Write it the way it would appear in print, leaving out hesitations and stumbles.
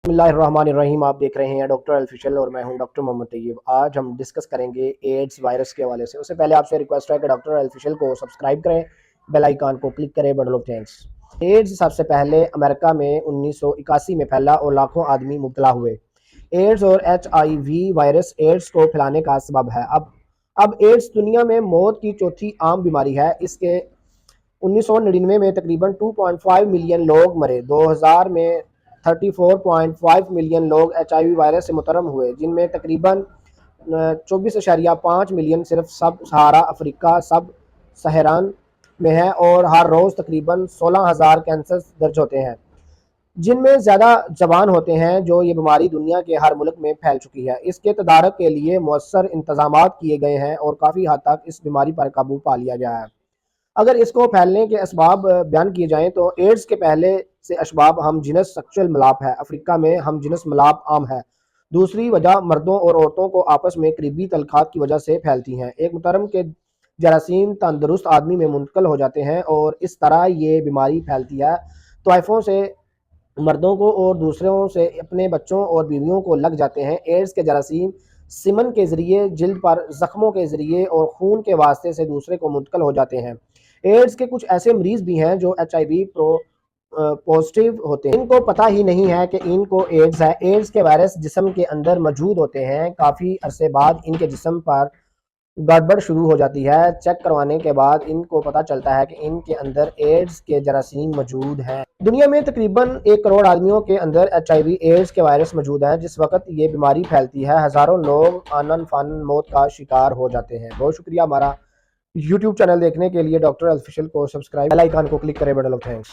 बिस्मिल्लाहिर्रहमानिर्रहीम। आप देख रहे हैं डॉक्टर ऑफिशियल और मैं हूं डॉक्टर मोहम्मद तैयब। आज हम डिस्कस करेंगे एड्स वायरस के हवाले से। उससे पहले आपसे रिक्वेस्ट है कि डॉक्टर ऑफिशियल को सब्सक्राइब करें, बेल आइकन को क्लिक करें। बड़े लोग थैंक्स। एड्स सबसे पहले अमेरिका में 1981 में फैला और लाखों आदमी मुब्तला हुए। एड्स और HIV वायरस एड्स को फैलाने का सबब है। अब एड्स दुनिया में मौत की चौथी आम बीमारी है। इसके 1999 में तकरीबन 2.5 मिलियन लोग मरे। 2000 में 34.5 मिलियन लोग HIV वायरस से मुतरम हुए, जिनमें तकरीबन 24.5 मिलियन सिर्फ सब सहारा अफ्रीका सब सहरान में है, और हर रोज़ तकरीबन 16,000 कैंसर दर्ज होते हैं, जिनमें ज़्यादा जवान होते हैं। जो ये बीमारी दुनिया के हर मुल्क में फैल चुकी है। इसके तदारक के लिए मौसर इंतजामात किए गए हैं और काफ़ी हद तक इस बीमारी पर काबू पा लिया गया है। अगर इसको फैलने के असबाब बयान किए जाएं तो एड्स के पहले से असबाब हम जिनस सेक्सुअल मिलाप है। अफ्रीका में हम जिनस मिलाप आम है। दूसरी वजह मर्दों और औरतों को आपस में करीबी तल्खात की वजह से फैलती हैं। एक मुहतरम के जरासीम तंदुरुस्त आदमी में मुंतकिल हो जाते हैं और इस तरह ये बीमारी फैलती है। तोइफों से मर्दों को और दूसरों से अपने बच्चों और बीवियों को लग जाते हैं। एड्स के जरासीम सिमन के ज़रिए, जिल्द पर ज़ख्मों के ज़रिए और खून के वास्ते से दूसरे को मुंतकिल हो जाते हैं। एड्स के कुछ ऐसे मरीज़ भी हैं जो HIV पॉजिटिव होते हैं। इनको पता ही नहीं है कि इनको एड्स है। एड्स के वायरस जिस्म के अंदर मौजूद होते हैं। काफ़ी अरसे बाद इनके जिस्म पर गड़बड़ शुरू हो जाती है। चेक करवाने के बाद इनको पता चलता है कि इनके अंदर एड्स के जरासीम मौजूद हैं। दुनिया में तकरीबन 1 करोड़ आदमियों के अंदर HIV एड्स के वायरस मौजूद है। जिस वक्त ये बीमारी फैलती है, हज़ारों लोग आनन फानन मौत का शिकार हो जाते हैं। बहुत शुक्रिया हमारा यूट्यूब चैनल देखने के लिए। डॉक्टर ऑफिशियल को सब्सक्राइब, बेल आइकन को क्लिक करें। बड़े लोग थैंक्स।